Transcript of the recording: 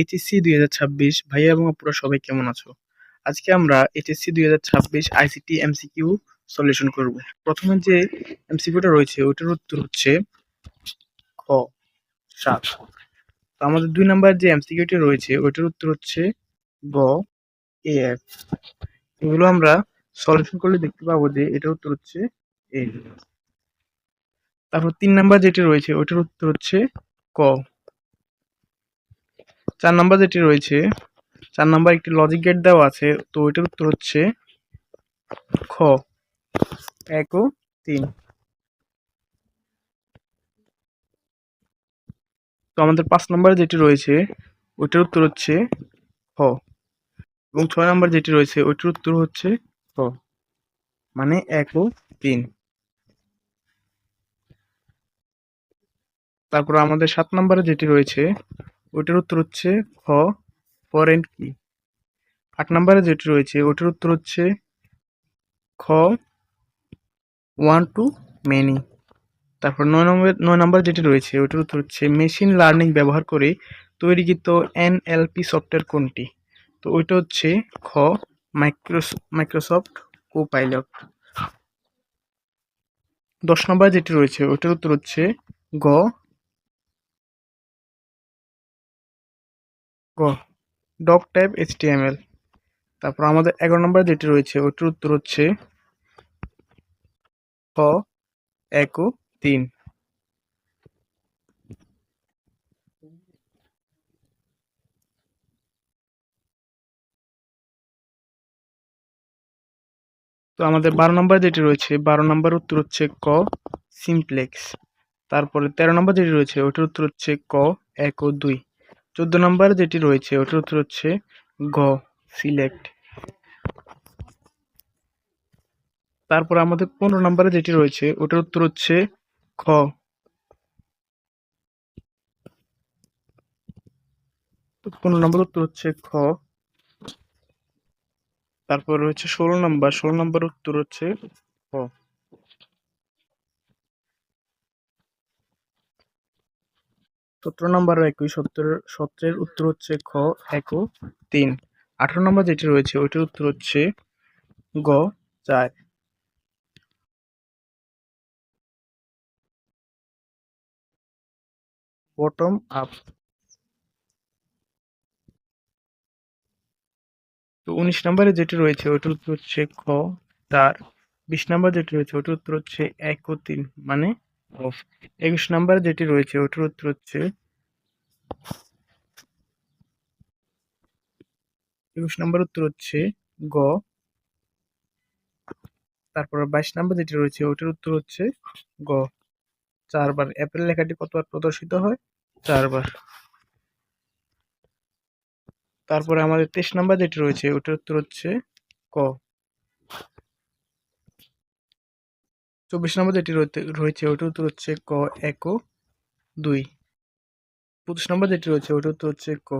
HSC 2026 ভাইয়া এবং আপুরা সবাই কেমন আছো? আজকে আমরা এইচএসসি 2026 আইসিটি এমসিকিউ সলিউশন করব। প্রথমে যে এমসিকিউটা রয়েছে ওটার উত্তর হচ্ছে খ 7। তো আমাদের 2 নাম্বার যে এমসিকিউটি রয়েছে ওটার উত্তর হচ্ছে গ এফ। এগুলো আমরা সলিউশন করলে দেখতে পাবো যে এটার উত্তর হচ্ছে এ। তারপর 3 নাম্বার যেটি রয়েছে ওটার উত্তর হচ্ছে ক। 4 নাম্বার যেটি রয়েছে 4 নাম্বার একটি লজিক গেট দেওয়া আছে, তো ওইটার উত্তর হচ্ছে খ 1 ও 3। তো আমাদের 5 নাম্বার যেটি রয়েছে ওইটার উত্তর হচ্ছে খ, এবং 6 নাম্বার যেটি রয়েছে ওইটার উত্তর হচ্ছে খ, মানে 1 ও 3। তারপর আমাদের 7 নাম্বারে যেটি রয়েছে ওইটার উত্তর হচ্ছে খ ফরেন কি। 8 নাম্বারে যেটি রয়েছে ওইটার উত্তর হচ্ছে খ 1 টু মেনি। তারপর 9 নম্বর যেটি রয়েছে ওটার উত্তর হচ্ছে মেশিন লার্নিং ব্যবহার করে তৈরিকৃত এনএলপি সফটওয়্যার কোনটি? তো ওইটা হচ্ছে খ মাইক্রোসফট কোপাইলট। 10 নম্বর যেটি রয়েছে ওটার উত্তর হচ্ছে গ গ ডক টাইপ এইচটিএমএল। তারপর আমাদের 11 নম্বর যেটি রয়েছে ওটার উত্তর হচ্ছে খ 1 ও 3। তো আমাদের 12 নম্বর যেটি রয়েছে 12 নম্বর উত্তর হচ্ছে ক সিমপ্লেক্স। তারপরে 13 নম্বর যেটি রয়েছে ওটার উত্তর হচ্ছে ক 1 ও 2। 14 নম্বর যেটি রয়েছে ওটার উত্তর হচ্ছে গ সিলেক্ট। তারপর আমাদের 15 নম্বরে যেটি রয়েছে ওটার উত্তর হচ্ছে খ। 15 নম্বর উত্তর হচ্ছে খ। তারপর রয়েছে 16 নম্বর, 16 নম্বর উত্তর হচ্ছে খ। 17 নম্বর একই, 17-এর উত্তর হচ্ছে খ 1 ও 3। 18 নম্বর যেটি রয়েছে ওইটার উত্তর হচ্ছে গ 4। Bottom up. তো 19 নম্বরে যেটি রয়েছে ওইটার উত্তর হচ্ছে খ 4। 20 নম্বর যেটি রয়েছে ওটার উত্তর হচ্ছে 1 ও 3, মানে অফ। 21 নম্বরে যেটি রয়েছে ওটার উত্তর হচ্ছে 21 নম্বর উত্তর হচ্ছে গ। তারপর 22 নম্বর যেটি রয়েছে ওটার উত্তর হচ্ছে গ 4 বার। অ্যাপেল লেখাটি কতবার প্রদর্শিত হয়? 4 বার। তারপরে আমাদের 23 নম্বর যেটি রয়েছে ওটার উত্তর হচ্ছে ক। 24 নম্বর যেটি রয়েছে ওটার উত্তর হচ্ছে ক 1 ও 2। 25 নম্বর যেটি রয়েছে ওটার উত্তর হচ্ছে ক।